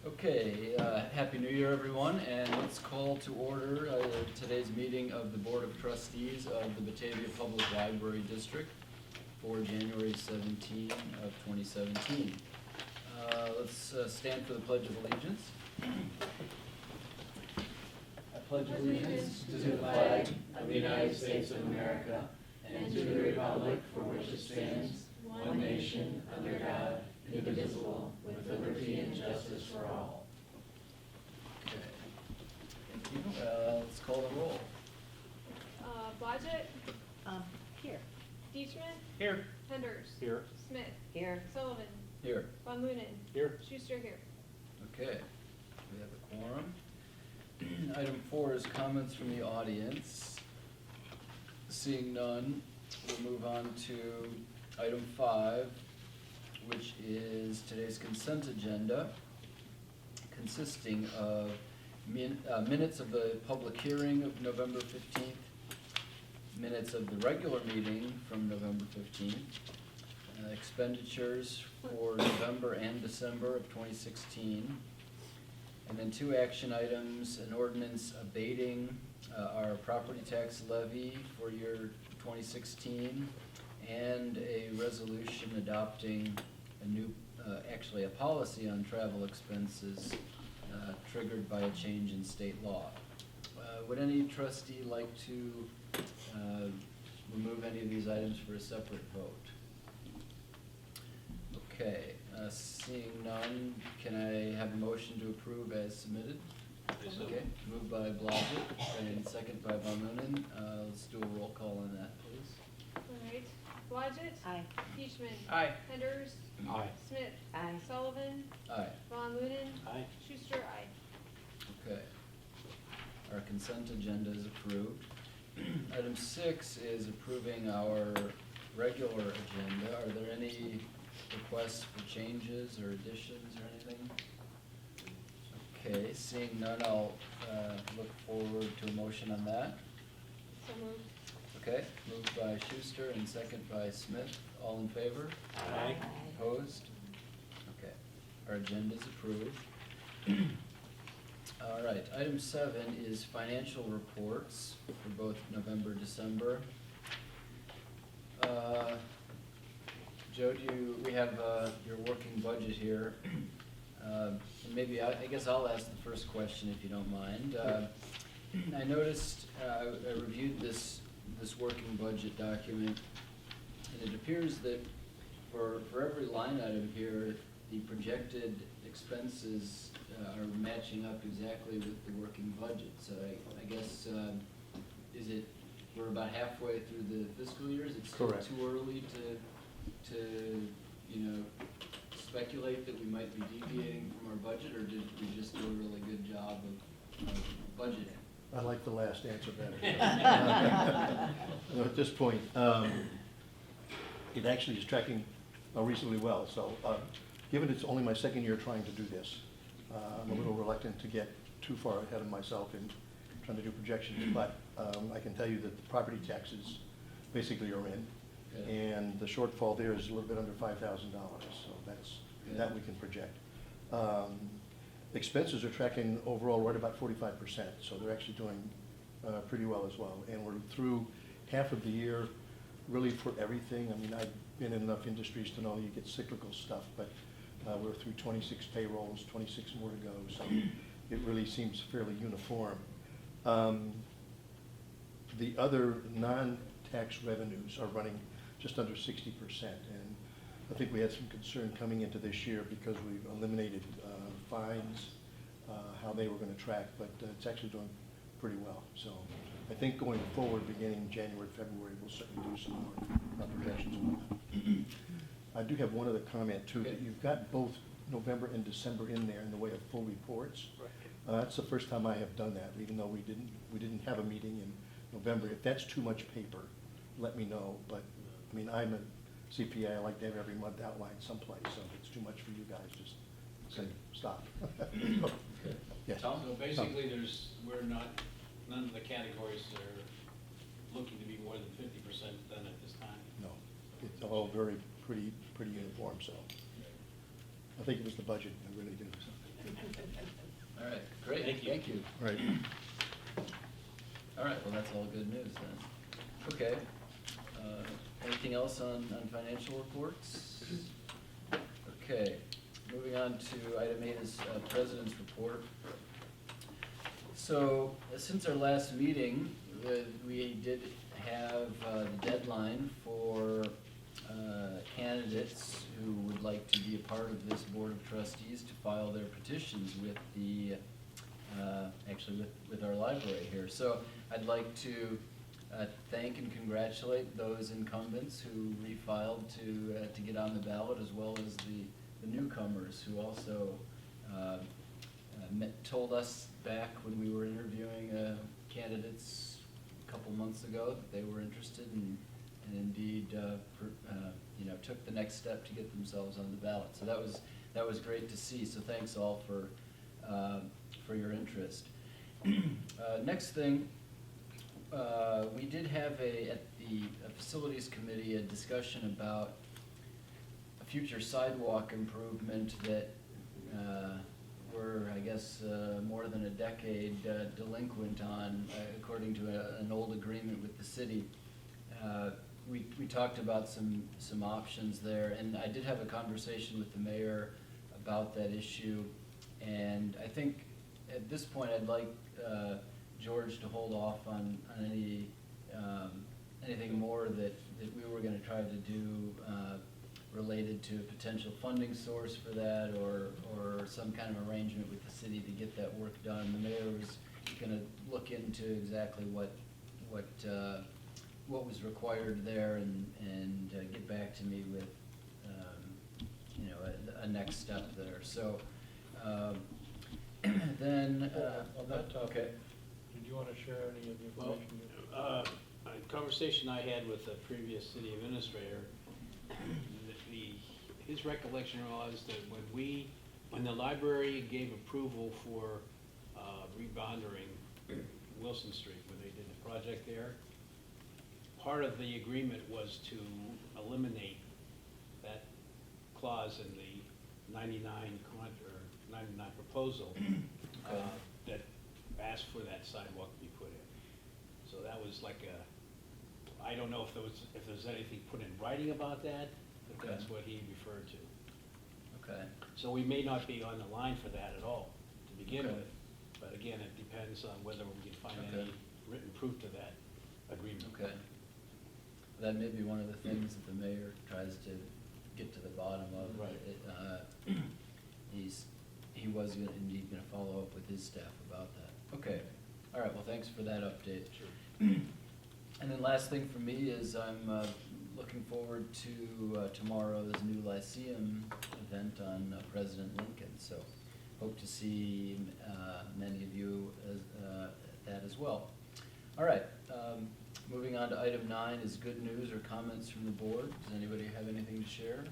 Okay, Happy New Year, everyone, and let's call to order today's meeting of the Board of Trustees of the Batavia Public Library District for January 17 of 2017. Let's stand for the Pledge of Allegiance. I pledge allegiance to the flag of the United States of America and to the republic for which it stands, one nation, under God, indivisible, with liberty and justice for all. Okay. Thank you. Let's call the roll. Blodgett. Here. Dietrich. Here. Henders. Here. Smith. Here. Sullivan. Here. Von Moonen. Here. Schuster here. Okay. We have a quorum. Item 4 is comments from the audience. Seeing none, we'll move on to item 5, which is today's consent agenda, consisting of minutes of the public hearing of November 15th, minutes of the regular meeting from November 15th, expenditures for November and December of 2016, and then 2 action items, an ordinance abating our property tax levy for year 2016, and a resolution adopting a new, actually a policy on travel expenses triggered by a change in state law. Would any trustee like to remove any of these items for a separate vote? Okay, seeing none, can I have a motion to approve as submitted? Okay, moved by Blodgett and second by Von Moonen. Let's do a roll call on that, please. All right. Blodgett. Aye. Dietrich. Aye. Henders. Aye. Smith. Aye. Sullivan. Aye. Von Moonen. Aye. Schuster aye. Okay. Our consent agenda is approved. Item 6 is approving our regular agenda. Are there any requests for changes or additions or anything? Okay, seeing none, I'll look forward to a motion on that. So moved. Okay, moved by Schuster and second by Smith. All in favor? Aye. Opposed? Okay, our agenda is approved. All right, item 7 is financial reports for both November, December. Joe, we have your working budget here. And maybe, I guess I'll ask the first question if you don't mind. I noticed, I reviewed this working budget document, and it appears that for every line item here, the projected expenses are matching up exactly with the working budget. So I guess, we're about halfway through the fiscal year? Is it still Correct. too early to speculate that we might be deviating from our budget, or did we just do a really good job of budgeting? I like the last answer better. At this point, it actually is tracking reasonably well. So given it's only my second year trying to do this, I'm a little reluctant to get too far ahead of myself in trying to do projections, but I can tell you that the property taxes basically are in. Okay. And the shortfall there is a little bit under $5,000, so that's, that we can project. Expenses are tracking overall right about 45%, so they're actually doing pretty well as well. And we're through half of the year really for everything. I mean, I've been in enough industries to know you get cyclical stuff, but we're through 26 payrolls, 26 more to go, so it really seems fairly uniform. The other non-tax revenues are running just under 60%, and I think we had some concern coming into this year because we've eliminated fines, how they were going to track, but it's actually doing pretty well. So I think going forward, beginning January, February, we'll certainly do some more projections on that. I do have one other comment too, that you've got both November and December in there in the way of full reports. That's the first time I have done that, even though we didn't have a meeting in November. If that's too much paper, let me know. But I mean, I'm a CPA. I like to have every month outlined someplace. So if it's too much for you guys, just say stop. Yes. Tom? So basically, none of the categories are looking to be more than 50% done at this time. No, it's all very pretty uniform. So I think it was the budget, I really do. So. All right, great, Thank you. thank you. Right. All right, well, that's all good news then. Okay, anything else on financial reports? Okay, moving on to item 8 is President's Report. So, since our last meeting, we did have the deadline for candidates who would like to be a part of this Board of Trustees to file their petitions with the, actually with our library here. So I'd like to thank and congratulate those incumbents who refiled to get on the ballot, as well as the newcomers who also told us back when we were interviewing candidates a couple months ago that they were interested and indeed took the next step to get themselves on the ballot. So that was great to see. So thanks all for your interest. Next thing, we did have at the Facilities Committee a discussion about a future sidewalk improvement that we're, I guess, more than a decade delinquent on, according to an old agreement with the city. We talked about some options there, and I did have a conversation with the mayor about that issue, and I think at this point I'd like George to hold off on anything more that we were going to try to do related to a potential funding source for that, or some kind of arrangement with the city to get that work done. The mayor was going to look into exactly what was required there and get back to me with a next step there. So then On that topic, okay. did you want to share any of the Well, information? a conversation I had with the previous city administrator, his recollection was that when the library gave approval for rebondering Wilson Street, when they did the project there, part of the agreement was to eliminate that clause in the 99 proposal that asked for that sidewalk to be put in. So that was like I don't know if there's anything put in writing about that, but Okay. that's what he referred to. Okay. So we may not be on the line for that at all to begin Okay. with, but again, it depends on whether we can find Okay. any written proof to that agreement. Okay. That may be one of the things that the mayor tries to get to the bottom of. Right. He was indeed gonna follow up with his staff about that. Okay, all right, well, thanks for that update. Sure. And then last thing for me is I'm looking forward to tomorrow's new Lyceum event on President Lincoln. So hope to see many of you at that as well. All right, moving on to item 9 is good news or comments from the board. Does anybody have anything to share?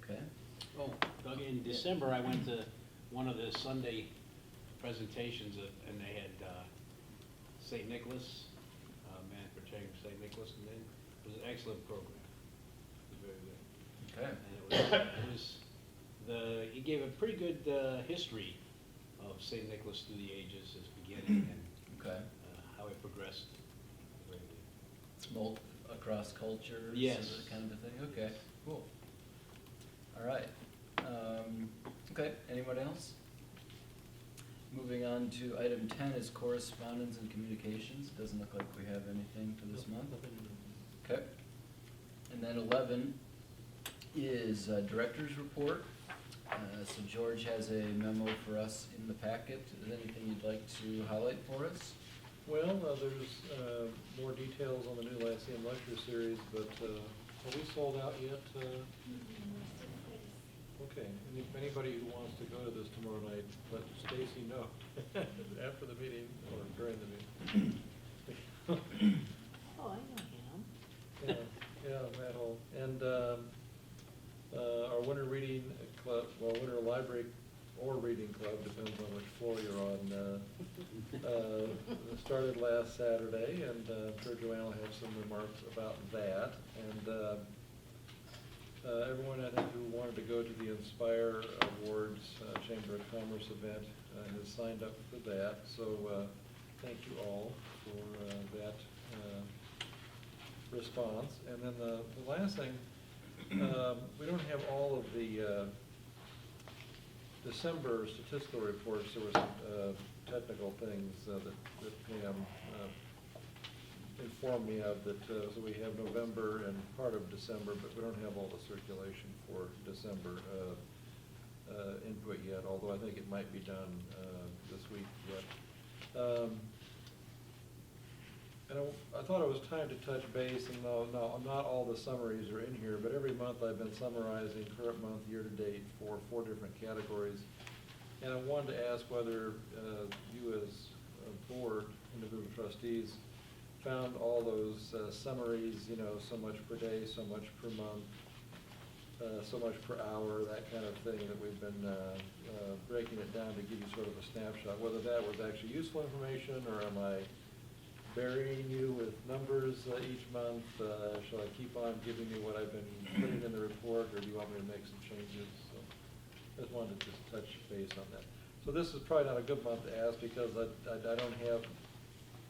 Okay. Oh, Doug, in December, I went to one of the Sunday presentations, and they had St. Nicholas, man portraying St. Nicholas, and then it was an excellent program. It was very good. Okay. And he gave a pretty good history of St. Nicholas through the ages, his beginning, and Okay. how it progressed. Very good. It's both across cultures? Yes. Kind of a thing? Okay, cool. All right. Okay, anyone else? Moving on to item 10 is correspondence and communications. Doesn't look like we have anything for this month. Okay. And then 11 is director's report. So George has a memo for us in the packet. Is there anything you'd like to highlight for us? Well, there's more details on the new Lyceum lecture series, but are we sold out yet? Okay, anybody who wants to go to this tomorrow night, let Stacy know after the meeting or during the meeting. Oh, I know him. Yeah, Matt Hall. And our winter reading club, well, winter library or reading club, depends on which floor you're on, started last Saturday, and I'm sure Joanne will have some remarks about that. And Everyone, I think, who wanted to go to the Inspire Awards Chamber of Commerce event has signed up for that. So thank you all for that response. And then the last thing, we don't have all of the December statistical reports. There were some technical things that Pam informed me of that, so we have November and part of December, but we don't have all the circulation for December input yet, although I think it might be done this week yet. And I thought it was time to touch base, and no, not all the summaries are in here, but every month I've been summarizing current month, year-to-date for 4 different categories. And I wanted to ask whether you as a board, individual trustees, found all those summaries, you know, so much per day, so much per month, so much per hour, that kind of thing, that we've been breaking it down to give you sort of a snapshot, whether that was actually useful information, or am I burying you with numbers each month? Shall I keep on giving you what I've been putting in the report, or do you want me to make some changes? So I just wanted to just touch base on that. So this is probably not a good month to ask, because I don't have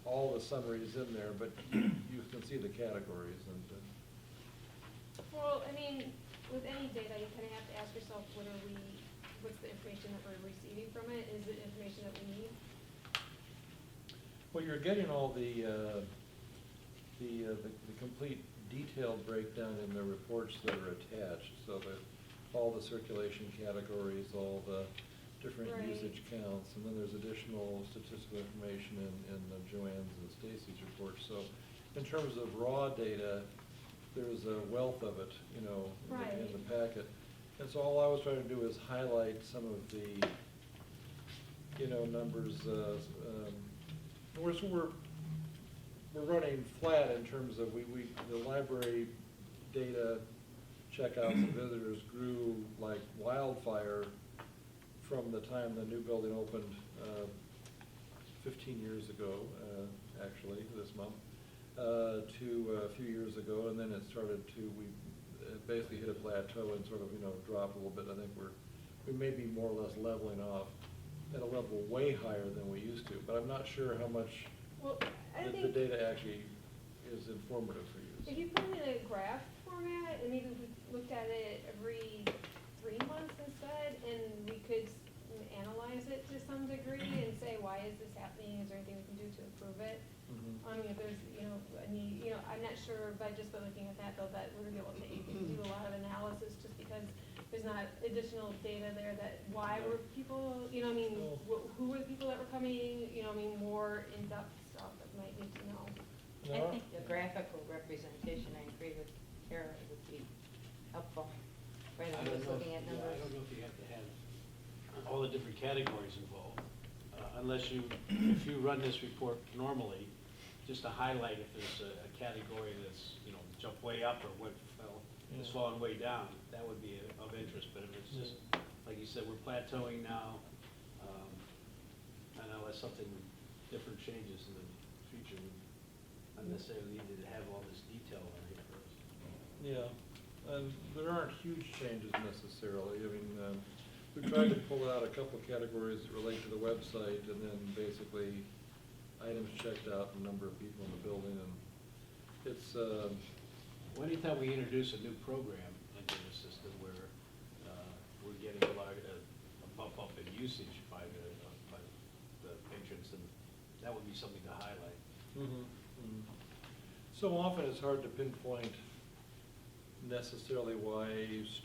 all the summaries in there, but you can see the categories. And Well, I mean, with any data, you kind of have to ask yourself, what's the information that we're receiving from it? Is it information that we need? well, you're getting all the complete detailed breakdown in the reports that are attached, so that all the circulation categories, all the different Right. usage counts, and then there's additional statistical information in Joanne's and Stacy's reports. So in terms of raw data, there's a wealth of it, you know, in the packet. And so all I was trying to do is highlight some of the, you know, numbers. We're running flat in terms of the library data checkouts and visitors grew like wildfire from the time the new building opened 15 years ago, actually, this month, to a few years ago, and then it started to, we basically hit a plateau and sort of, you know, dropped a little bit. I think we may be more or less leveling off at a level way higher than we used to, but I'm not sure how much Well, I the think data actually is informative for you. if you put it in a graph format, and maybe we looked at it every 3 months instead, and we could analyze it to some degree and say, why is this happening? Is there anything we can do to improve it? Mhm. I mean, if there's, I'm not sure, but just by looking at that, though, that we're gonna be able to do a lot of analysis, just because there's not additional data there that, why were people, who were the people that were coming, more in-depth stuff that we might need to know. No. I think the graphical representation, I agree with Kara, would be helpful, rather I than don't just know, looking at yeah, numbers. I don't know if you have to have all the different categories involved, unless if you run this report normally, just to highlight if there's a category that's, jumped way up or is falling way down, that would be of interest. But if it's just, like you said, we're plateauing now, unless something different changes in the future, we not necessarily need to have all this detail on here first. Yeah, and there aren't huge changes necessarily. I mean, we tried to pull out a couple categories that relate to the website, and then basically items checked out, and number of people in the building, and it's, Well, anytime we introduce a new program into the system where we're getting a bump up in usage by the patrons, and that would be something to highlight. So often it's hard to pinpoint necessarily why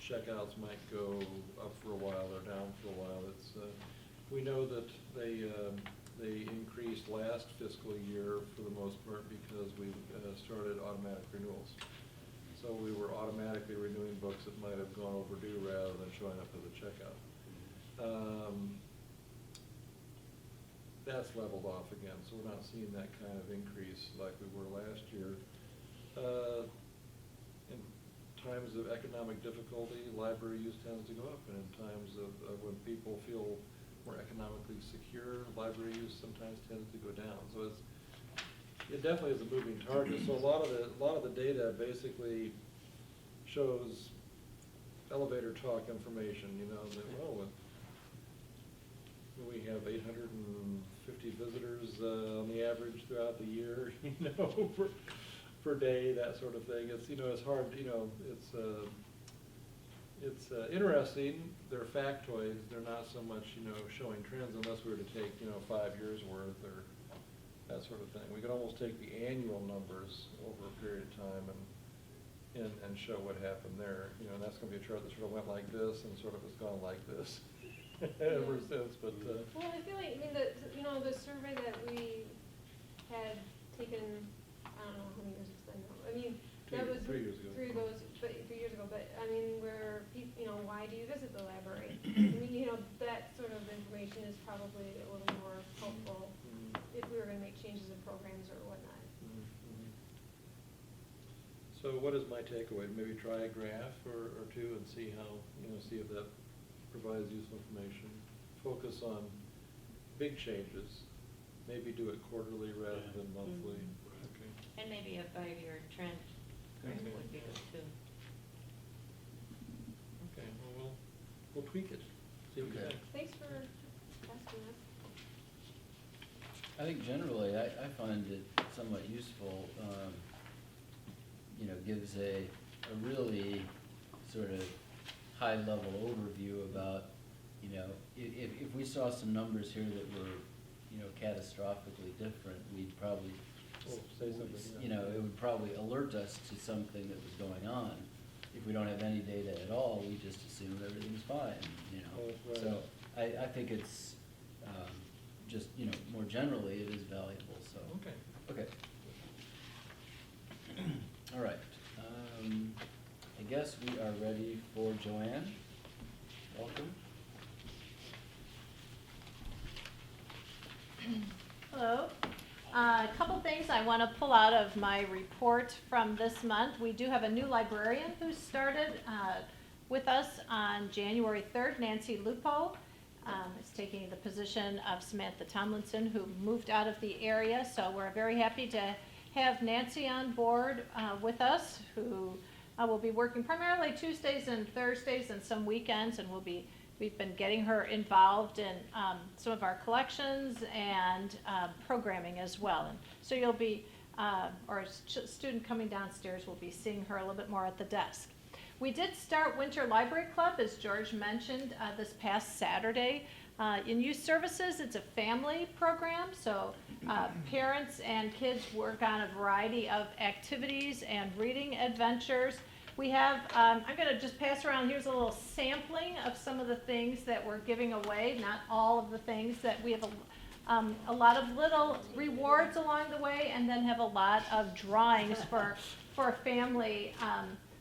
checkouts might go up for a while or down for a while. It's we know that they increased last fiscal year for the most part because we started automatic renewals. So we were automatically renewing books that might have gone overdue rather than showing up as a checkout. That's leveled off again, so we're not seeing that kind of increase like we were last year. In times of economic difficulty, library use tends to go up, and in times of when people feel more economically secure, library use sometimes tends to go down. So it definitely is a moving target. So a lot of the data basically shows elevator talk information, that, we have 850 visitors on the average throughout the year, per day, that sort of thing. It's, it's hard, it's interesting. They're factoids. They're not so much, showing trends unless we were to take, 5 years worth or that sort of thing. We could almost take the annual numbers over a period of time and show what happened there. And that's going to be a chart that sort of went like this and sort of has gone like this ever since. But well, I feel like, the survey that we had taken, I don't know how many years it's been now. That was 3 years ago. 3 years ago. But where people, why do you visit the library? That sort of information is probably a little more helpful if we were going to make changes in programs or whatnot. So what is my takeaway? Maybe try a graph or two and see how, see if that provides useful information. Focus on big changes. Maybe do it quarterly rather than monthly. Okay. And maybe a 5-year trend Okay. would be good too. Okay, well, we'll tweak it. See what we Okay. think. Thanks for asking us. I think generally, I find it somewhat useful, gives a really sort of high-level overview about, if we saw some numbers here that were, catastrophically different, we'd probably, Oh, say something, yeah. it would probably alert us to something that was going on. If we don't have any data at all, we just assume everything's fine, Oh, right. So I think it's, just, more generally, it is valuable, so. Okay. Okay. All right. I guess we are ready for Joanne. Welcome. Hello. A couple things I want to pull out of my report from this month. We do have a new librarian who started with us on January 3rd, Nancy Lupo. Is taking the position of Samantha Tomlinson, who moved out of the area. So we're very happy to have Nancy on board with us, who will be working primarily Tuesdays and Thursdays and some weekends, and we've been getting her involved in some of our collections and programming as well. And so you'll be, or a student coming downstairs will be seeing her a little bit more at the desk. We did start Winter Library Club, as George mentioned, this past Saturday. In youth services, it's a family program, so parents and kids work on a variety of activities and reading adventures. We have, I'm going to just pass around, here's a little sampling of some of the things that we're giving away, not all of the things that we have a lot of little rewards along the way, and then have a lot of drawings for family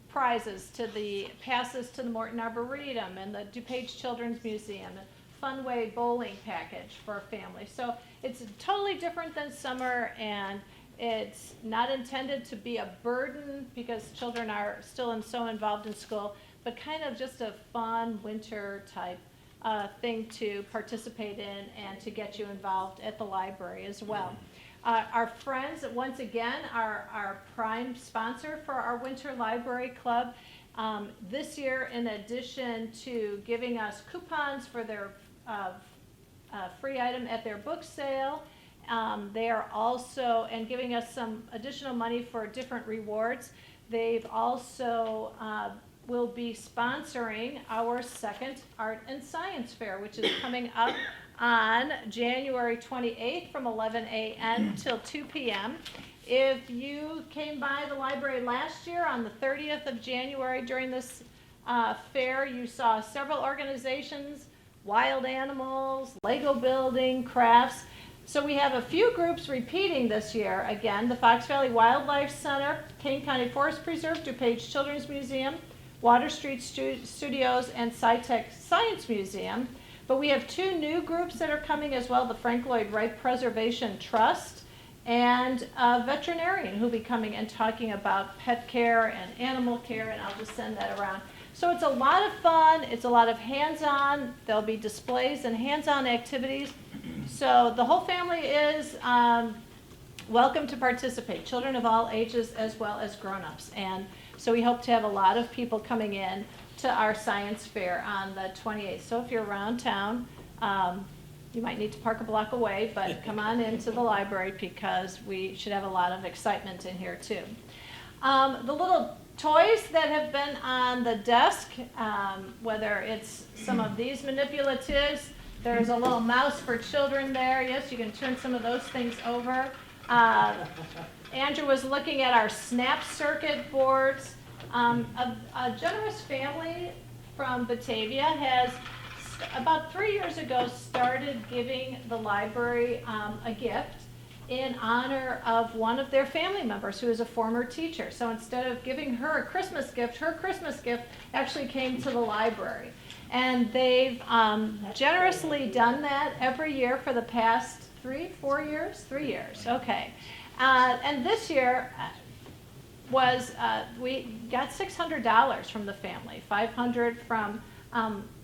prizes, to the passes to the Morton Arboretum and the DuPage Children's Museum, and Funway bowling package for a family. So it's totally different than summer, and it's not intended to be a burden because children are still so involved in school, but kind of just a fun winter type thing to participate in and to get you involved at the library as well. Our friends, once again, are our prime sponsor for our Winter Library Club. This year, in addition to giving us coupons for their free item at their book sale, they are also, and giving us some additional money for different rewards, they've also will be sponsoring our second Art and Science Fair, which is coming up on January 28th from 11 a.m. till 2 p.m. If you came by the library last year on the 30th of January during this fair, you saw several organizations, wild animals, Lego building, crafts. So we have a few groups repeating this year. Again, the Fox Valley Wildlife Center, Kane County Forest Preserve, DuPage Children's Museum, Water Street Studios, and SciTech Science Museum. But we have two new groups that are coming as well, the Frank Lloyd Wright Preservation Trust and a veterinarian who'll be coming and talking about pet care and animal care, and I'll just send that around. So it's a lot of fun, it's a lot of hands-on, there'll be displays and hands-on activities. So the whole family is welcome to participate, children of all ages as well as grown-ups. And So we hope to have a lot of people coming in to our science fair on the 28th. So if you're around town, you might need to park a block away, but come on into the library because we should have a lot of excitement in here too. The little toys that have been on the desk, whether it's some of these manipulatives, there's a little mouse for children there. Yes, you can turn some of those things over. Andrew was looking at our snap circuit boards. A generous family from Batavia has, about 3 years ago, started giving the library a gift in honor of one of their family members who is a former teacher. So instead of giving her a Christmas gift, her Christmas gift actually came to the library. And they've generously done that every year for the past 4 years? 3 years, okay. And this year was, we got $600 from the family, $500 from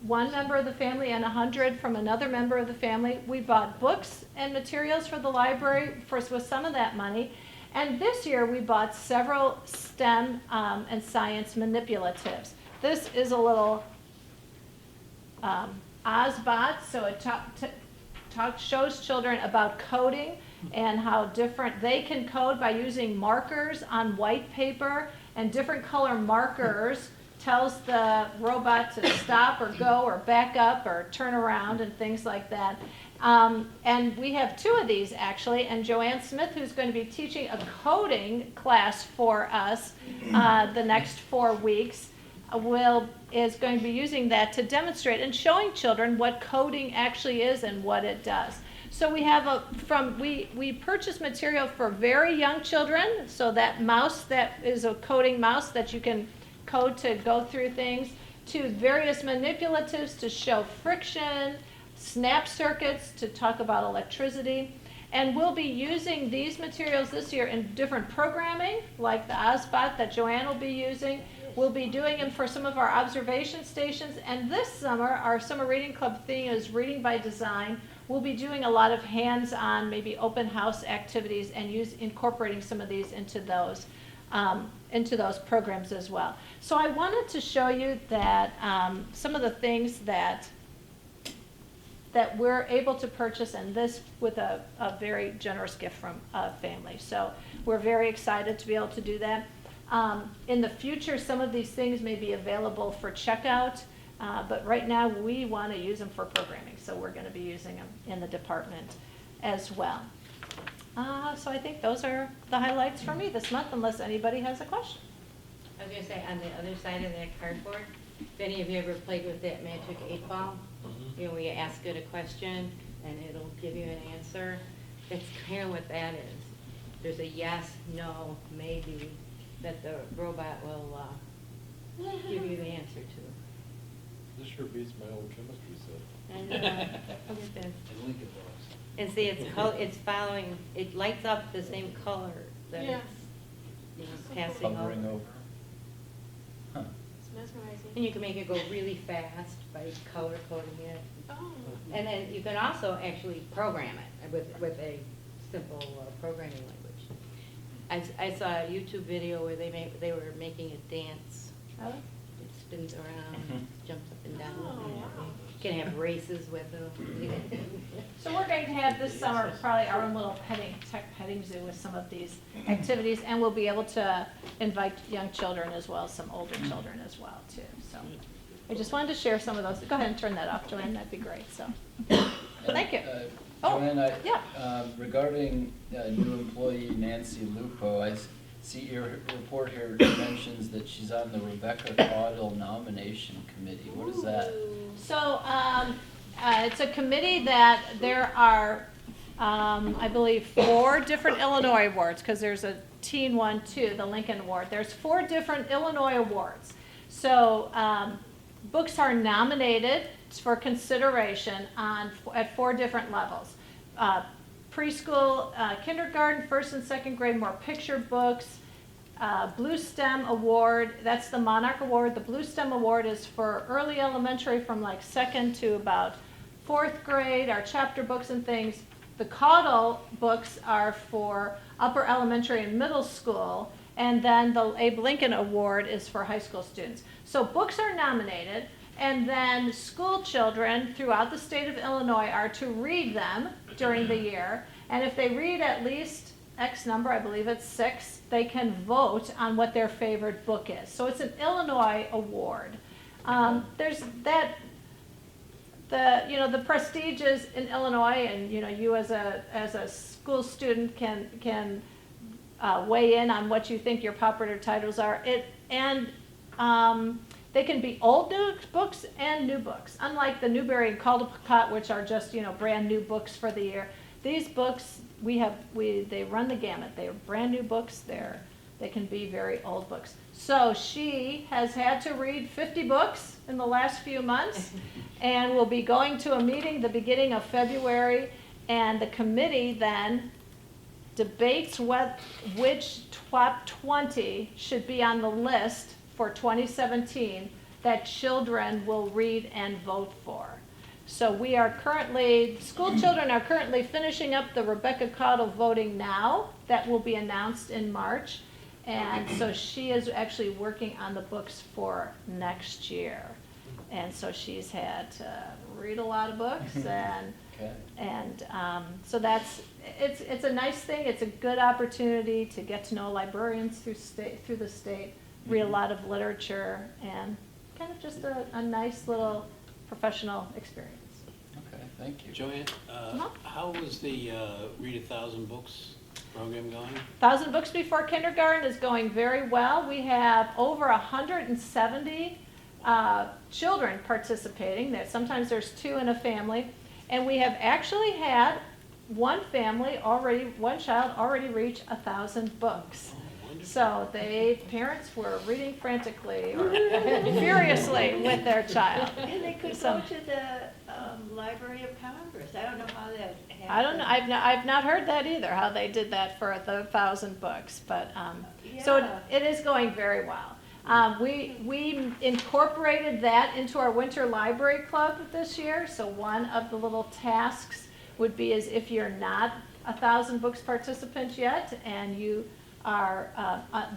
one member of the family and $100 from another member of the family. We bought books and materials for the library with some of that money. And this year we bought several STEM and science manipulatives. This is a little Ozbot, so it shows children about coding and how different they can code by using markers on white paper, and different color markers tells the robot to stop or go or back up or turn around and things like that. And we have 2 of these actually, and Joanne Smith, who's going to be teaching a coding class for us the next 4 weeks, is going to be using that to demonstrate and showing children what coding actually is and what it does. So we have we purchase material for very young children, so that mouse that is a coding mouse that you can code to go through things, to various manipulatives to show friction, snap circuits to talk about electricity. And we'll be using these materials this year in different programming, like the Ozbot that Joanne will be using. We'll be doing them for some of our observation stations. And this summer, our summer reading club theme is Reading by Design. We'll be doing a lot of hands-on, maybe open house activities and incorporating some of these into those programs as well. So I wanted to show you that some of the things that we're able to purchase, and this with a very generous gift from a family. So we're very excited to be able to do that. In the future, some of these things may be available for checkout, but right now we want to use them for programming, so we're going to be using them in the department as well. So I think those are the highlights for me this month, unless anybody has a question. I was gonna say, on the other side of that cardboard, if any of you ever played with that magic 8-ball, you know, where you ask it a question and it'll give you an answer, that's kind of what that is. There's a yes, no, maybe, that the robot will give you the answer to. This sure beats my old chemistry set. And look at this. And Lincoln Dogs. And see, it's following, it lights up the same color that Yeah. it's, you know, passing Hovering over. over. Huh. It's mesmerizing. And you can make it go really fast by color coding it. Oh. And then you can also actually program it with a simple programming language. I saw a YouTube video where they were making it dance. Oh. It spins around, Mhm. jumps up and down. Oh, wow. You can have races with them. So we're going to have this summer probably our own little petting zoo with some of these activities, and we'll be able to invite young children as well as some older children as well too. So I just wanted to share some of those. Go ahead and turn that off, Joanne, that'd be great, so. Thank you. Oh, Joanne, yeah. Regarding new employee Nancy Lupo, I see your report here mentions that she's on the Rebecca Caudle nomination committee. What is that? So it's a committee that there are, I believe, 4 different Illinois awards, because there's a teen one too, the Lincoln Award. There's 4 different Illinois awards. So books are nominated for consideration at 4 different levels. Preschool, kindergarten, 1st and 2nd grade, more picture books. Blue STEM Award, that's the Monarch Award. The Blue STEM Award is for early elementary from like 2nd to about 4th grade, our chapter books and things. The Caudle books are for upper elementary and middle school, And then the Abe Lincoln Award is for high school students. So books are nominated, and then school children throughout the state of Illinois are to read them during the year. And if they read at least X number, I believe it's 6, they can vote on what their favorite book is. So it's an Illinois award. There's that, the prestige is in Illinois, and you as a school student can weigh in on what you think your popular titles are. They can be old new books and new books. Unlike the Newbery and Caldecott, which are just brand new books for the year. These books they run the gamut. They're brand new books. They can be very old books. So she has had to read 50 books in the last few months, and will be going to a meeting the beginning of February, and the committee then debates which top 20 should be on the list for 2017 that children will read and vote for. So school children are currently finishing up the Rebecca Caudill voting now. That will be announced in March. And so she is actually working on the books for next year. And so she's had to read a lot of books, and so it's a nice thing. It's a good opportunity to get to know librarians through the state, read a lot of literature, and kind of just a nice little professional experience. Okay, thank you. Joanne, how was the Read 1,000 Books program going? 1,000 Books Before Kindergarten is going very well. We have over 170 children participating. Sometimes there's 2 in a family. And we have actually had one child already reach 1,000 books. So parents were reading frantically or furiously with their child. And they could go to the Library of Congress. I don't know how that happened. I don't know. I've not heard that either, how they did that for the 1,000 books. But so it is going very well. We incorporated that into our Winter Library Club this year. So one of the little tasks would be is if you're not a 1,000 Books participant yet, and you are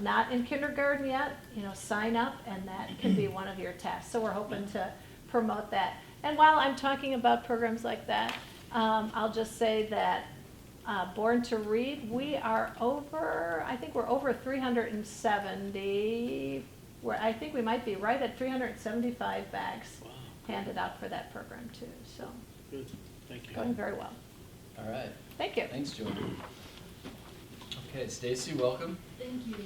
not in kindergarten yet, sign up, and that can be one of your tasks. So we're hoping to promote that. And while I'm talking about programs like that, I'll just say that Born to Read, I think we're over 370. I think we might be right at 375 bags handed out for that program too. So Good, thank you. going very well. All right. Thank you. Thanks, Joanne. Okay, Stacy, welcome. Thank you.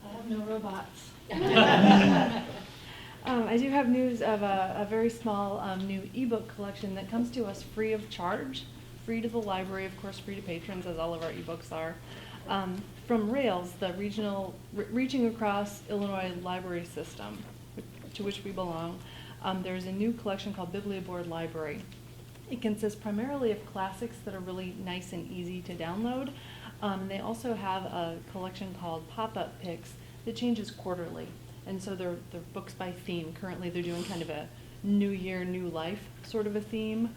I have no robots. I do have news of a very small new ebook collection that comes to us free of charge, free to the library, of course, free to patrons, as all of our ebooks are. From RAILS, the regional Reaching Across Illinois Library System, to which we belong. There's a new collection called Biblioboard Library. It consists primarily of classics that are really nice and easy to download. They also have a collection called Pop-Up Picks that changes quarterly. And so they're books by theme. Currently they're doing kind of a New Year, New Life sort of a theme.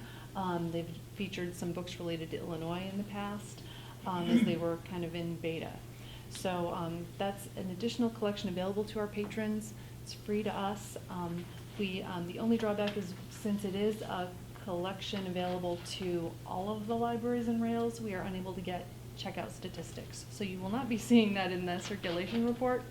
They've featured some books related to Illinois in the past as they were kind of in beta. So that's an additional collection available to our patrons. It's free to us. The only drawback is since it is a collection available to all of the libraries and rails, we are unable to get checkout statistics. So you will not be seeing that in the circulation report.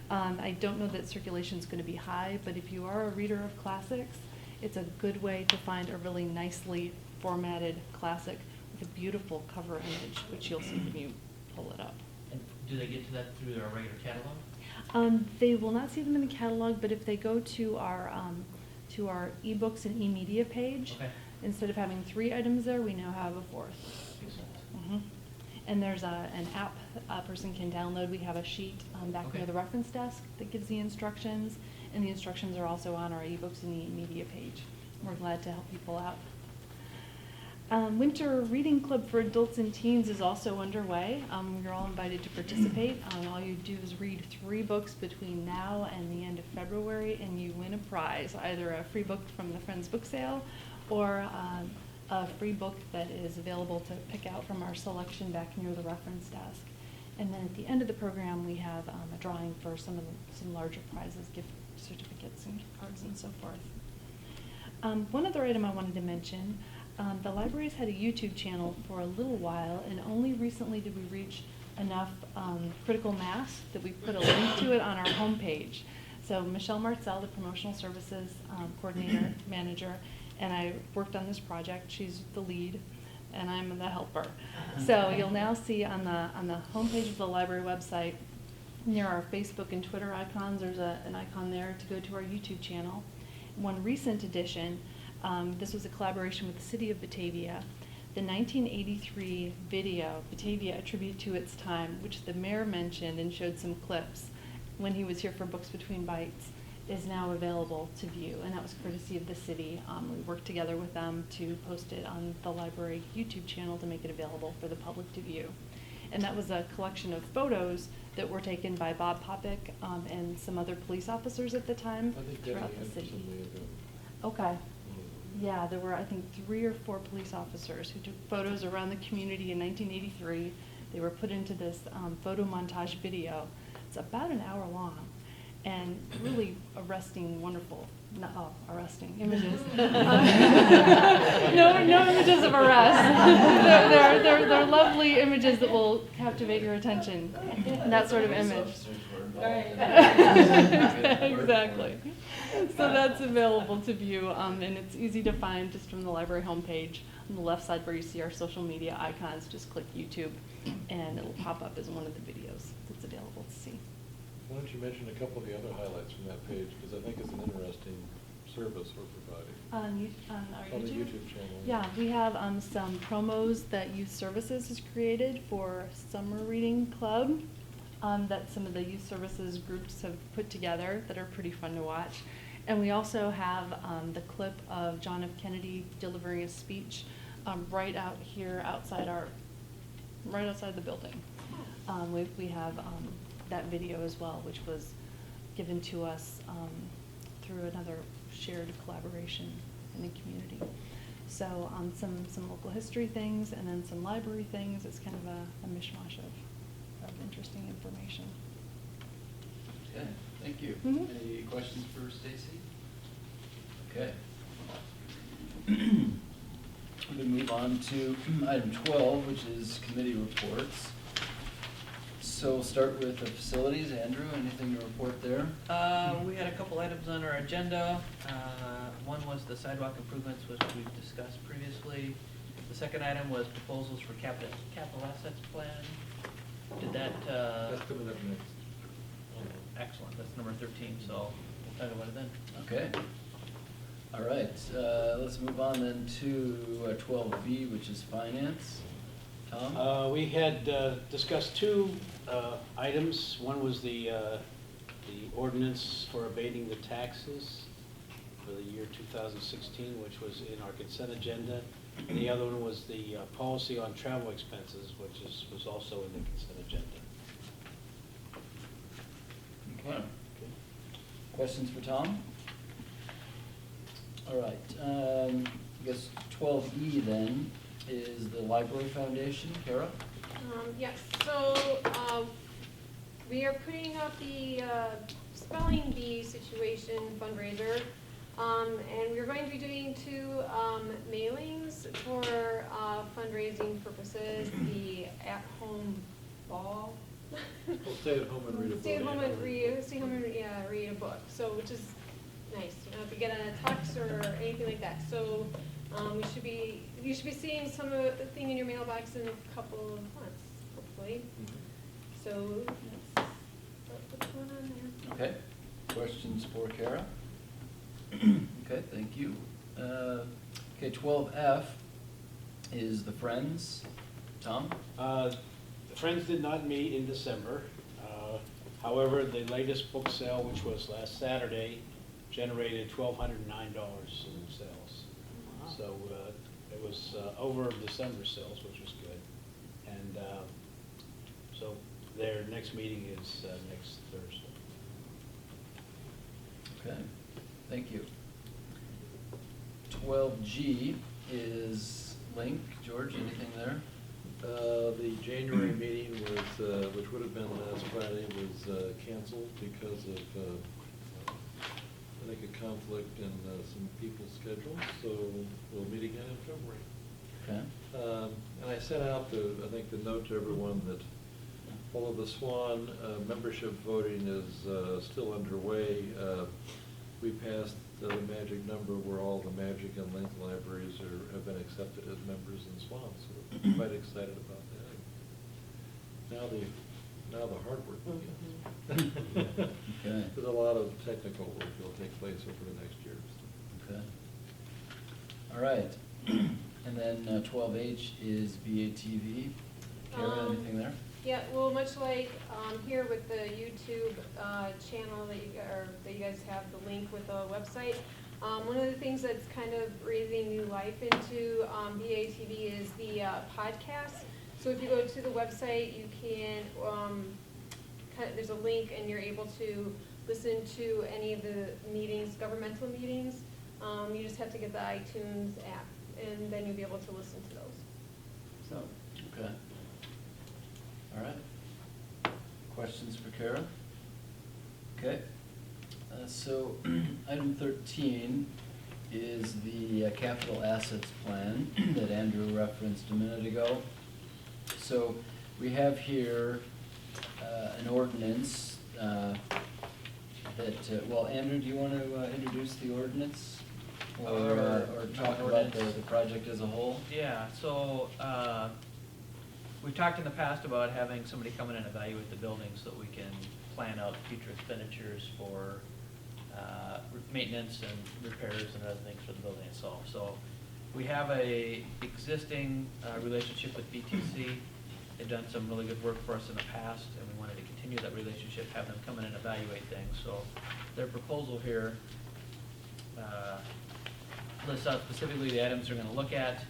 I don't know that circulation is going to be high, but if you are a reader of classics, it's a good way to find a really nicely formatted classic with a beautiful cover image, which you'll see when you pull it up. And do they get to that through our regular catalog? They will not see them in the catalog, but if they go to our ebooks and e-media page, Okay. instead of having 3 items there, we now have a 4th. Excellent. And there's an app a person can download. We have a sheet back Okay. near the reference desk that gives the instructions, and the instructions are also on our ebooks and e-media page. We're glad to help people out. Winter Reading Club for Adults and Teens is also underway. You're all invited to participate. All you do is read 3 books between now and the end of February, and you win a prize, either a free book from the Friends Book Sale or a free book that is available to pick out from our selection back near the reference desk. And then at the end of the program, we have a drawing for some larger prizes, gift certificates and cards and so forth. One other item I wanted to mention, the library's had a YouTube channel for a little while, and only recently did we reach enough critical mass that we put a link to it on our homepage. So Michelle Marcel, the promotional services coordinator, manager, and I worked on this project. She's the lead, and I'm the helper. So you'll now see on the homepage of the library website, near our Facebook and Twitter icons, there's an icon there to go to our YouTube channel. One recent addition, this was a collaboration with the city of Batavia. The 1983 video, Batavia, A Tribute to Its Time, which the mayor mentioned and showed some clips when he was here for Books Between Bites, is now available to view, and that was courtesy of the city. We worked together with them to post it on the library YouTube channel to make it available for the public to view. And that was a collection of photos that were taken by Bob Popick and some other police officers at the time I think throughout Danny the city. Anderson may have been. Okay. Yeah, there were, I think, 3 or 4 police officers who took photos around the community in 1983. They were put into this photo montage video. It's about an hour long, and really arresting, wonderful, arresting images. No images of arrest. They're lovely images that will captivate your attention. That sort of image. Exactly. So that's available to view, and it's easy to find just from the library homepage. On the left side where you see our social media icons, just click YouTube, and it'll pop up as one of the videos that's available to see. Why don't you mention a couple of the other highlights from that page, because I think it's an interesting service we're providing. On our On the YouTube? YouTube channel. Yeah, we have some promos that Youth Services has created for Summer Reading Club that some of the youth services groups have put together that are pretty fun to watch. And we also have the clip of John F. Kennedy delivering a speech right out here right outside the building. We have that video as well, which was given to us through another shared collaboration in the community. So some local history things and then some library things. It's kind of a mishmash of interesting information. Okay, thank you. Mhm. Any questions for Stacy? Okay. We move on to item 12, which is committee reports. So we'll start with the facilities. Andrew, anything to report there? We had a couple items on our agenda. One was the sidewalk improvements, which we've discussed previously. The second item was proposals for capital assets plan. Did that, That's coming up next. excellent, that's number 13, so we'll talk about it then. Okay. All right, let's move on then to 12B, which is finance. Tom? We had discussed 2 items. One was the ordinance for abating the taxes for the year 2016, which was in our consent agenda. And the other one was the policy on travel expenses, which was also in the consent agenda. Okay. Questions for Tom? All right, I guess 12E then is the Library Foundation. Kara? Yes, so we are putting out the spelling bee situation fundraiser. And we're going to be doing 2 mailings for fundraising purposes, the at-home ball. We'll stay at home and read a book. Stay at home and read a book, so, which is nice, you know, if you get a text or anything like that. So you should be seeing some of the thing in your mailbox in a couple of months, hopefully. So that's what's going on there. Okay. Questions for Kara? Okay, thank you. Okay, 12F is the Friends. Tom? The Friends did not meet in December. However, the latest book sale, which was last Saturday, generated $1,209 in sales. So it was over December sales, which was good. And so their next meeting is next Thursday. Okay, thank you. 12G is Link. George, anything there? The January meeting was, which would have been last Friday, was canceled because of, I think, a conflict in some people's schedules, so we'll meet again in February. Okay. And I sent out I think the note to everyone that although the SWAN membership voting is still underway, we passed the magic number where all the Magic and Link libraries have been accepted as members in SWAN, so we're quite excited about that. Now the hard work begins. Okay. There's a lot of technical work that will take place over the next year. Okay. All right. And then 12H is BATV. Kara, anything there? Yeah, well, much like here with the YouTube channel that you guys have the link with the website, one of the things that's kind of breathing new life into BATV is the podcast. So if you go to the website, you can, there's a link and you're able to listen to any of the meetings, governmental meetings. You just have to get the iTunes app and then you'll be able to listen to those. So. Okay. All right. Questions for Kara? Okay. So item 13 is the capital assets plan that Andrew referenced a minute ago. So we have here an ordinance that, well, Andrew, do you want to introduce the ordinance? Or talk about the project as a whole? Yeah, so, we've talked in the past about having somebody come in and evaluate the building so that we can plan out future expenditures for maintenance and repairs and other things for the building itself. So we have a existing relationship with BTC. They've done some really good work for us in the past, and we wanted to continue that relationship, have them come in and evaluate things. So their proposal here lists out specifically the items they're going to look at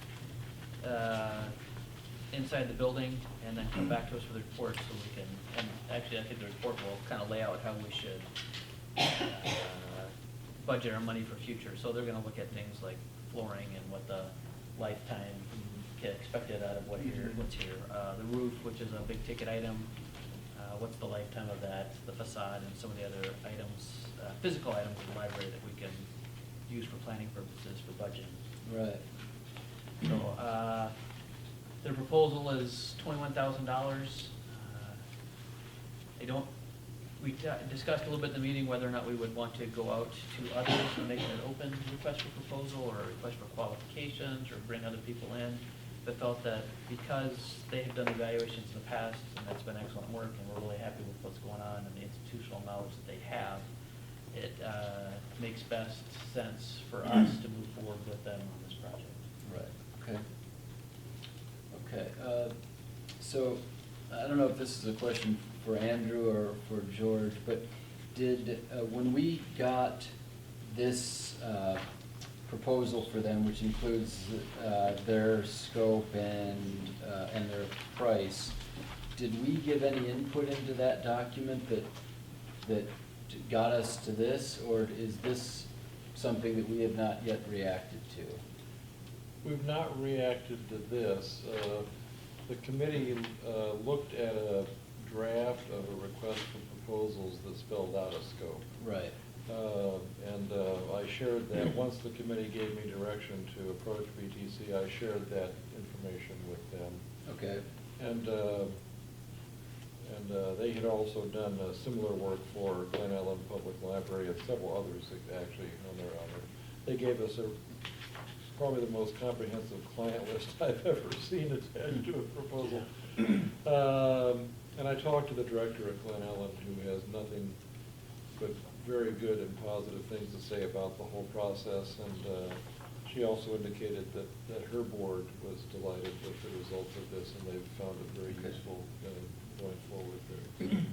inside the building, and then come back to us with a report so we can, and actually I think the report will kind of lay out how we should budget our money for future. So they're going to look at things like flooring and what the lifetime get expected out of what's here. The roof, which is a big ticket item, what's the lifetime of that, the facade, and some of the other items, physical items in the library that we can use for planning purposes for budgeting. Right. So, their proposal is $21,000. We discussed a little bit in the meeting whether or not we would want to go out to others and make it an open request for proposal or a request for qualifications or bring other people in. But felt that because they have done evaluations in the past and that's been excellent work and we're really happy with what's going on and the institutional knowledge that they have, it makes best sense for us to move forward with them on this project. Right, okay. Okay, so I don't know if this is a question for Andrew or for George, but did, when we got this proposal for them, which includes their scope and their price, did we give any input into that document that got us to this, or is this something that we have not yet reacted to? We've not reacted to this. The committee looked at a draft of a request for proposals that spelled out a scope. Right. And I shared that, once the committee gave me direction to approach BTC, I shared that information with them. Okay. And they had also done similar work for Glen Ellen Public Library and several others actually on their own. They gave us probably the most comprehensive client list I've ever seen attached to a proposal. And I talked to the director at Glen Ellen, who has nothing but very good and positive things to say about the whole process. And she also indicated that her board was delighted with the results of this, and they've found it very useful going forward there.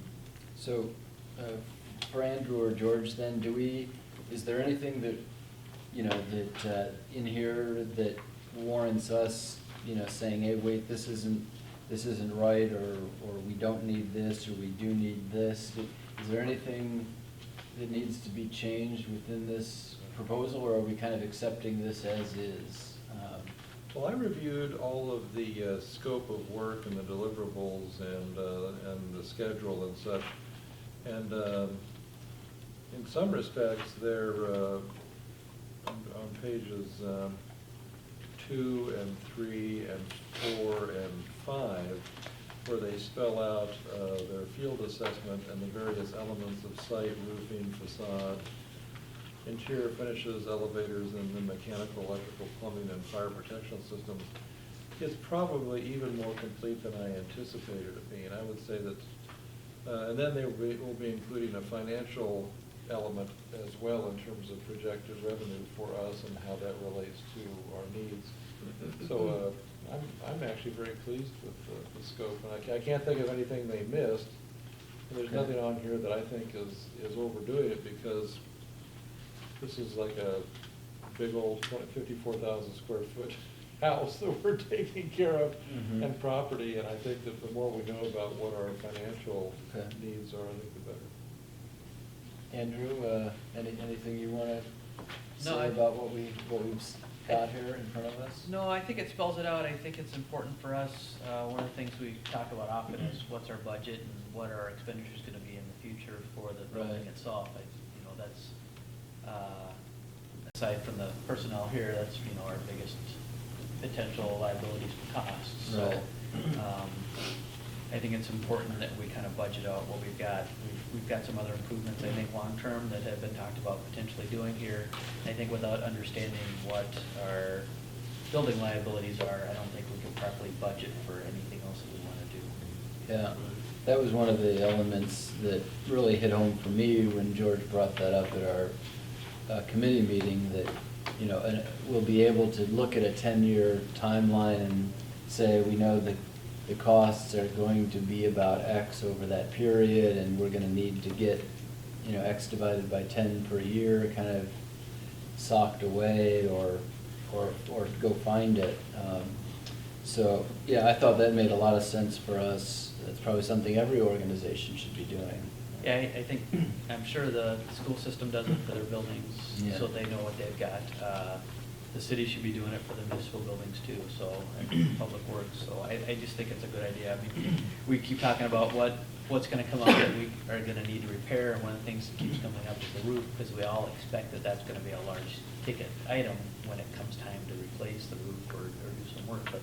So, for Andrew or George then, is there anything that, that in here that warrants us, saying, hey, wait, this isn't right, or we don't need this, or we do need this? Is there anything that needs to be changed within this proposal, or are we kind of accepting this as is? Well, I reviewed all of the scope of work and the deliverables and the schedule and such. And in some respects, they're on pages 2 and 3 and 4 and 5, where they spell out their field assessment and the various elements of site, roofing, facade, interior finishes, elevators, and the mechanical, electrical, plumbing, and fire protection systems. It's probably even more complete than I anticipated it being. I would say that, and then they will be including a financial element as well in terms of projected revenue for us and how that relates to our needs. So I'm actually very pleased with the scope, and I can't think of anything they missed. And there's nothing on here that I think is overdoing it, because this is like a big old 54,000 square foot house that we're taking care of Mhm. and property, and I think that the more we know about what our financial Okay. needs are, I think the better. Andrew, anything you want to No, say about what we've got here in front of us? No, I think it spells it out. I think it's important for us. One of the things we talk about often is what's our budget and what our expenditures gonna be in the future for the building Right. itself. That's, aside from the personnel here, that's, our biggest potential liabilities for costs. So, Right. I think it's important that we kind of budget out what we've got. We've got some other improvements, I think, long-term that have been talked about potentially doing here. I think without understanding what our building liabilities are, I don't think we can properly budget for anything else that we want to do. Yeah, that was one of the elements that really hit home for me when George brought that up at our committee meeting, that, and we'll be able to look at a 10-year timeline and say, we know that the costs are going to be about X over that period, and we're gonna need to get, X divided by 10 per year, kind of socked away or go find it. So, yeah, I thought that made a lot of sense for us. That's probably something every organization should be doing. Yeah, I think, I'm sure the school system does it for their buildings, Yeah. so they know what they've got. The city should be doing it for the municipal buildings too, so, and public works, so I just think it's a good idea. I mean, we keep talking about what's gonna come up that we are gonna need to repair, and one of the things that keeps coming up is the roof, because we all expect that that's gonna be a large ticket item when it comes time to replace the roof or do some work, but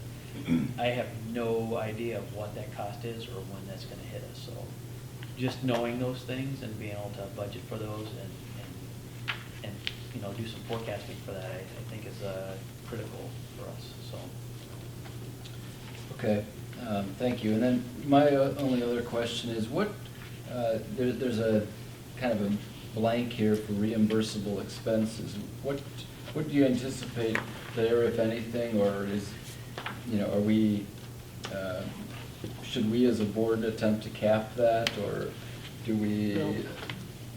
I have no idea of what that cost is or when that's gonna hit us, so just knowing those things and being able to budget for those and do some forecasting for that, I think is critical for us, so. Okay, thank you. And then my only other question is, there's a kind of a blank here for reimbursable expenses. What do you anticipate there, if anything, or are we, should we as a board attempt to cap that, or do we, No.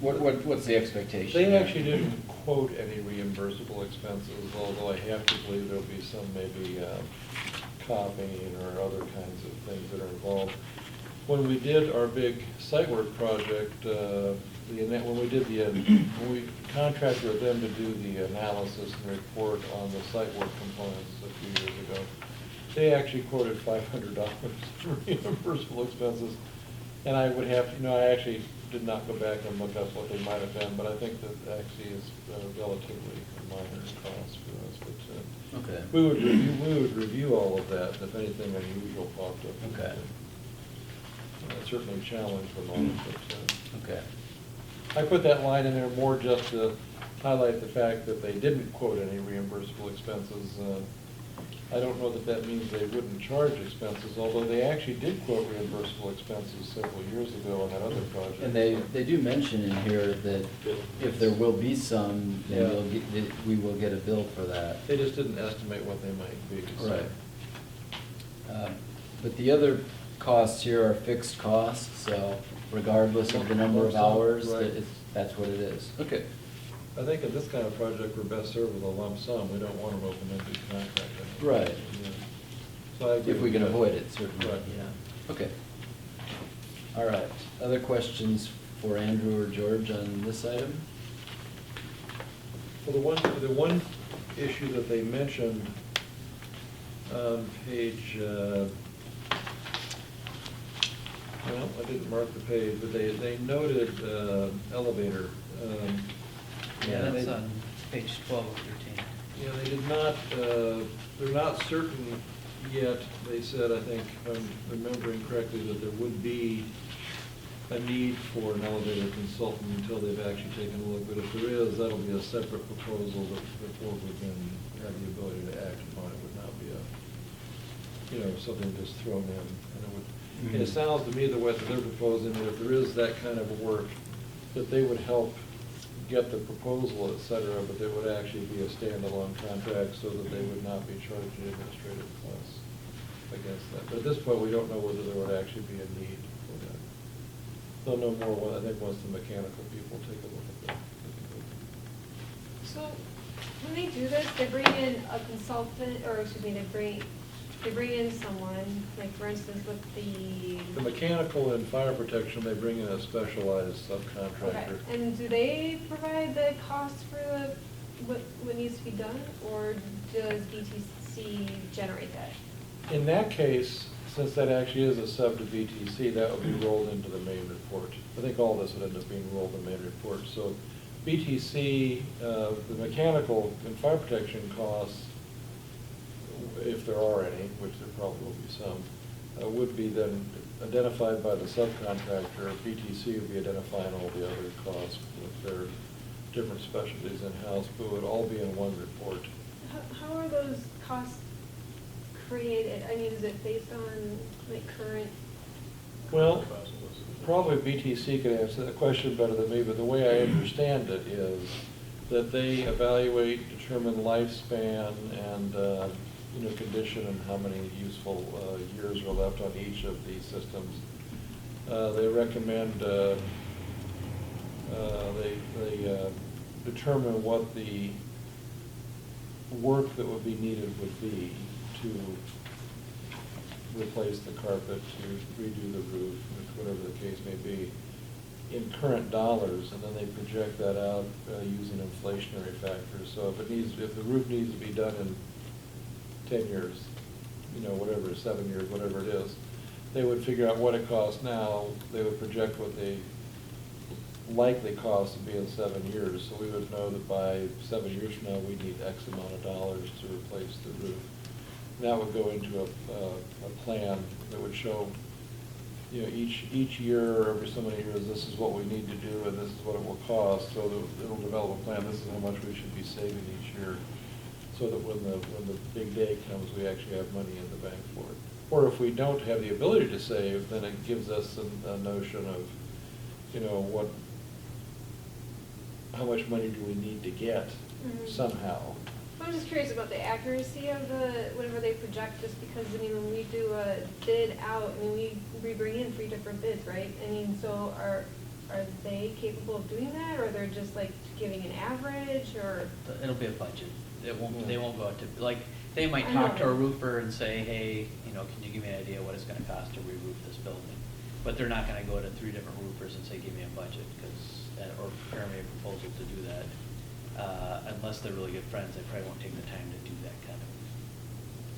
what's the expectation? They there? actually didn't quote any reimbursable expenses, although I have to believe there'll be some maybe copying or other kinds of things that are involved. When we did our big site work project, when we contracted with them to do the analysis and report on the site work components a few years ago, they actually quoted $500 for reimbursable expenses. And I would have, I actually did not go back and look up what they might have been, but I think that actually is relatively minor cost for us. But Okay. we would review all of that if anything unusual popped up. Okay. Certainly challenge them on it, but Okay. I put that line in there more just to highlight the fact that they didn't quote any reimbursable expenses. I don't know that that means they wouldn't charge expenses, although they actually did quote reimbursable expenses several years ago on that other project. And they do mention in here that if there will be some, then Yeah. we will get a bill for that. They just didn't estimate what they might be. so. Right. But the other costs here are fixed costs, so regardless of the number of hours, Right. that's what it is. Okay. I think in this kind of project, we're best served with a lump sum. We don't want an open-ended contract. Right. Yeah. So I agree If we with can that. avoid it, certainly. Right. Yeah. Okay. All right. Other questions for Andrew or George on this item? Well, the one issue that they mentioned Page, well, I didn't mark the page, but they noted elevator. Yeah, and that's they- on page 12 of 13. Yeah, they did not, they're not certain yet. They said, I think, if I'm remembering correctly, that there would be a need for an elevator consultant until they've actually taken a look. But if there is, that'll be a separate proposal that before we can have the ability to act upon it. Would not be a, something just thrown in. And it would, and it sounds to me the way that they're proposing that if there is that kind of work, that they would help get the proposal, et cetera, but there would actually be a standalone contract so that they would not be charged the administrative costs against that. But at this point, we don't know whether there would actually be a need for that. They'll know more, I think, once the mechanical people take a look at the So, when they do this, they bring in a consultant, or excuse me, they bring in someone, like for instance with The mechanical and fire protection, they bring in a specialized Okay, subcontractor. and do they provide the cost for what needs to be done, or does BTC generate that? In that case, since that actually is a sub to BTC, that would be rolled into the main report. I think all this would end up being rolled in the main report. So BTC, the mechanical and fire protection costs, if there are any, which there probably will be some, would be then identified by the subcontractor. BTC would be identifying all the other costs with their different specialties in-house, but it would all be in one report. How are those costs created? I mean, is it based on like current? Well, probably BTC could answer that question better than me, but the way I understand it is that they evaluate, determine lifespan and, condition and how many useful years are left on each of these systems. They recommend, they determine what the work that would be needed would be to replace the carpet, to redo the roof, whatever the case may be, in current dollars, and then they project that out using inflationary factors. So if the roof needs to be done in 10 years, whatever, 7 years, whatever it is, they would figure out what it costs now, they would project what the likely cost would be in 7 years. So we would know that by 7 years from now, we need X amount of dollars to replace the roof. And that would go into a plan that would show, each year or every so many years, this is what we need to do and this is what it will cost. So that it'll develop a plan, this is how much we should be saving each year, so that when the big day comes, we actually have money in the bank for it. Or if we don't have the ability to save, then it gives us a notion of, how much money do we need to get somehow. I'm just curious about the accuracy of whatever they project, just because, when we do a bid out, we bring in 3 different bids, right? So are they capable of doing that, or they're just like giving an average, or? It'll be a budget. They won't go out to, like, they might I know. talk to a roofer and say, hey, can you give me an idea what it's gonna cost to re-roof this building? But they're not gonna go to 3 different roofers and say, give me a budget, or prepare me a proposal to do that. Unless they're really good friends, they probably won't take the time to do that kind of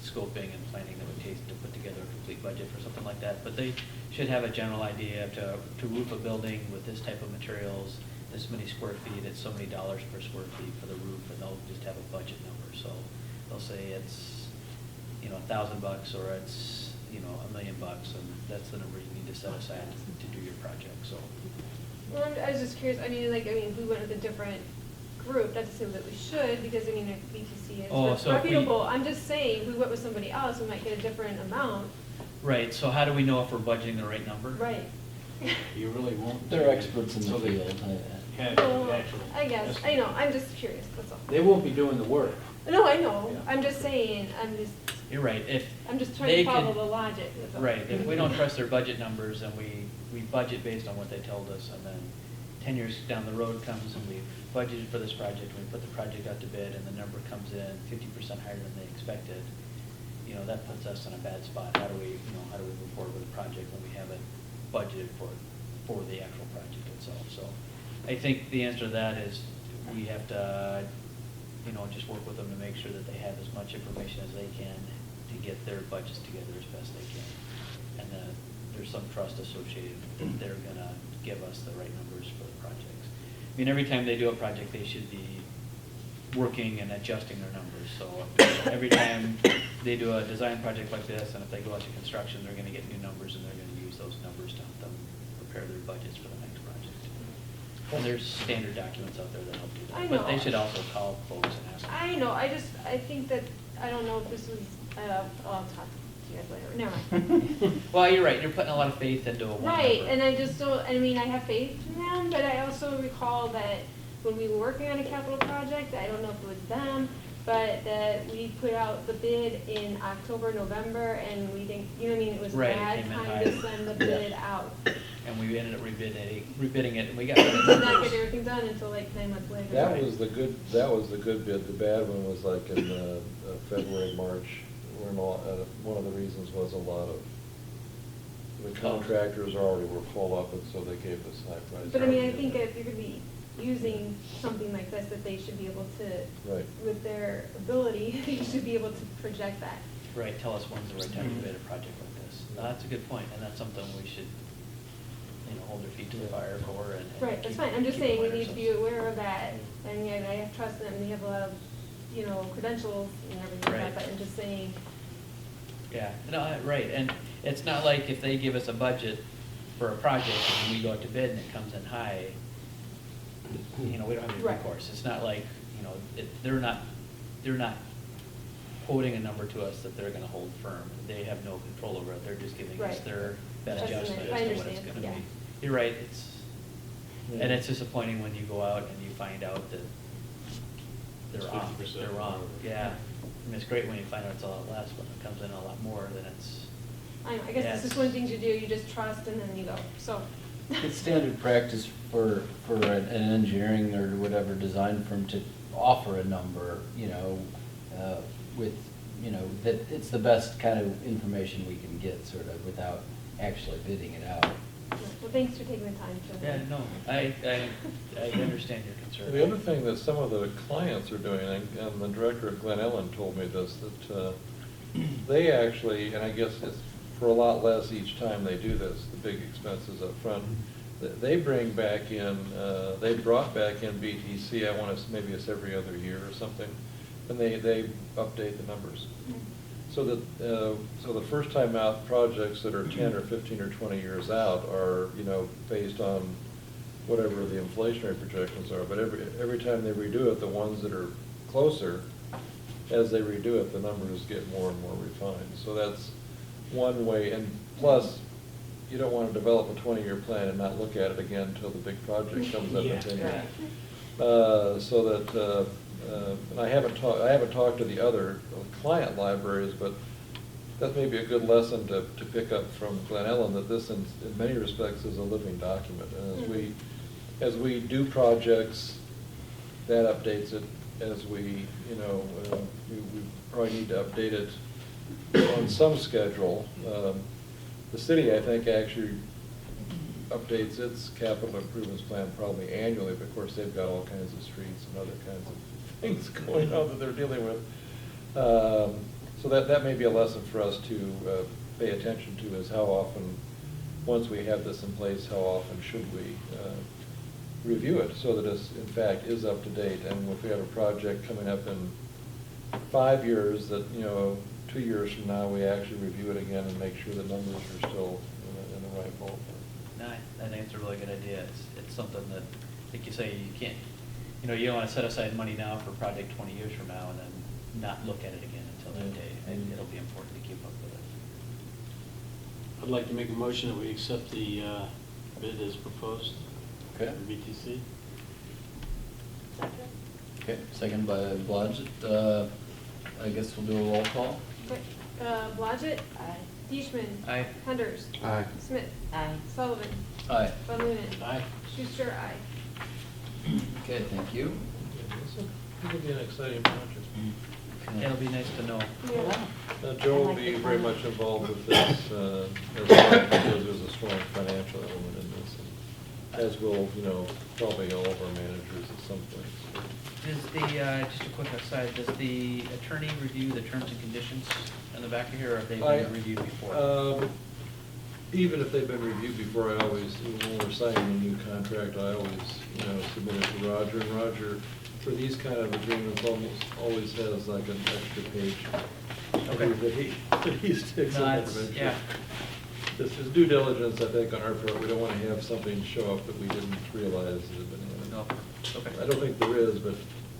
scoping and planning that would take to put together a complete budget for something like that. But they should have a general idea to roof a building with this type of materials, this many square feet, it's so many dollars per square feet for the roof, and they'll just have a budget number. So they'll say it's, $1,000 or it's, $1 million, and that's the number you need to set aside to do your project, so. Well, I was just curious, if we went with a different group, not to say that we should, because, if BTC Oh, is so if we- reputable, I'm just saying, if we went with somebody else, we might get a different amount. Right, so how do we know if we're budgeting the right number? Right. You really won't. They're experts in the So they field. have Well, the actual I guess, estimate. I'm just curious, that's all. They won't be doing the work. No, I know, Yeah. I'm just saying, You're right, I'm just trying They to follow could- the logic, that's all. right, if we don't trust their budget numbers, and we budget based on what they told us, and then 10 years down the road comes and we've budgeted for this project, and we put the project out to bid, and the number comes in 50% higher than they expected, that puts us in a bad spot. How do we move forward with a project when we haven't budgeted for the actual project itself? So I think the answer to that is we have to, just work with them to make sure that they have as much information as they can to get their budgets together as best they can. And then there's some trust associated that they're gonna give us the right numbers for the projects. I mean, every time they do a project, they should be working and adjusting their numbers. So every time they do a design project like this, and if they go out to construction, they're gonna get new numbers, and they're gonna use those numbers to help them prepare their budgets for the next project. And there's standard documents out there that help do that. I But they know. should also call folks and ask. them. I know, I think that, I don't know if this was, I'll talk to you guys later, never mind. Well, you're right, you're putting a lot of faith into a one number. Right, and I just don't, I mean, I have faith in them, but I also recall that when we were working on a capital project, I don't know if it was them, but that we put out the bid in October, November, and we didn't, you know what I mean, it was a Right, it bad came in time high. to send the bid out. And we ended up rebidding it, and we got. We did not get everything done until like 9 months later. That was the good bid. The bad one was like in February, March, when one of the reasons was a lot of, the contractors already were full up, and so they gave us high price. But I mean, I think if you're gonna be using something like this, that they should be able to, Right. with their ability, they should be able to project that. Right, tell us when's the right time to bid a project like this. No, that's a good point, and that's something we should, hold their feet to the fire for and. Right, that's keep- fine, I'm just keep saying, we remind need to be ourselves. aware of that, and yeah, I have trust in them, we have a lot of, credentials and everything like Right. that, but I'm just saying, Yeah, no, right, and it's not like if they give us a budget for a project and we go out to bid and it comes in high, we don't have any Right. recourse. It's not like, they're not quoting a number to us that they're gonna hold firm. They have no control over it, they're just giving us Right. their best Estimate. judgment I as to what it's understand, gonna yeah. be. You're right, and it's disappointing when you go out and you find out that It's they're off, 50% they're wrong, more. yeah. I mean, it's great when you find out it's a lot less, when it comes in a lot more, then it's, I guess Yeah, this is it's- one thing to do, you just trust and then you go, so. It's standard practice for an engineering or whatever design firm to offer a number, with, that it's the best kind of information we can get, sort of, without actually bidding it out. Well, thanks for taking the time to. yeah, no, I understand your concern. The other thing that some of the clients are doing, and the director of Glen Ellen told me this, that they actually, and I guess it's for a lot less each time they do this, the big expenses up front, they bring back in, they brought back in BTC, I want to, maybe it's every other year or something, and they update the numbers. So that, so the first time out projects that are 10 or 15 or 20 years out are, based on whatever the inflationary projections are, but every time they redo it, the ones that are closer, as they redo it, the numbers get more and more refined. So that's one way, and plus, you don't want to develop a 20-year plan and not look at it again until the big project comes up in 10 years. So that, and I haven't talked to the other client libraries, but that may be a good lesson to pick up from Glen Ellen, that this in many respects is a living document. And as we do projects, that updates it. As we probably need to update it on some schedule. The city, I think, actually updates its capital improvements plan probably annually, but of course, they've got all kinds of streets and other kinds of things going on that they're dealing with. So that may be a lesson for us to pay attention to, is how often, once we have this in place, how often should we review it so that it's, in fact, is up to date. And if we have a project coming up in 5 years, that, 2 years from now, we actually review it again and make sure the numbers are still in the right ballpark. No, I think it's a really good idea. It's something that, like you say, you can't, you don't want to set aside money now for a project 20 years from now and then not look at it again until that day. And it'll be important to keep up with it. I'd like to make a motion that we accept the bid as proposed Okay. for BTC. Okay, second by Blodgett. I guess we'll do a roll call. Okay, Blodgett, Aye. Deishman. Aye. Hunders. Aye. Smith. Aye. Sullivan. Aye. Van Lunen. Aye. Schuster, aye. Okay, thank you. It'll be an exciting project. Yeah, it'll be nice to know. Yeah. Joe will be very much involved with this, as well, because there's a strong financial element in this. as will, probably all of our managers at some point. Does just a quick aside, does the attorney review the terms and conditions in the back of here, or have they been reviewed before? Even if they've been reviewed before, I always, when we're signing a new contract, I always, submit it to Roger. And Roger, for these kind of agreements, always has like an extra page. Okay. That he sticks in No, there to it's- make sure. yeah. Just as due diligence, I think, on our part, we don't want to have something show up that we didn't realize that had been added. No, okay, I don't think there is, but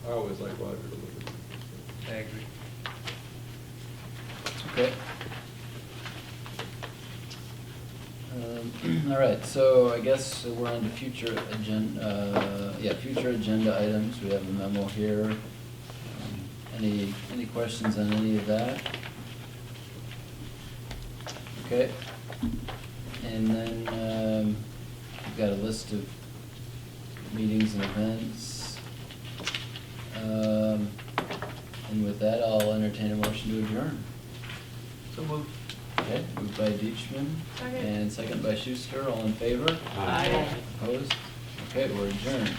I always like Roger to look at it. I agree. Okay. All right, so I guess we're on to future agenda items. We have a memo here. Any questions on any of that? Okay. And then, we've got a list of meetings and events. And with that, I'll entertain a motion to adjourn. So moved. Okay, moved by Deitchman. Second. And second by Schuster, all in favor? Aye. Opposed? Okay, we're adjourned.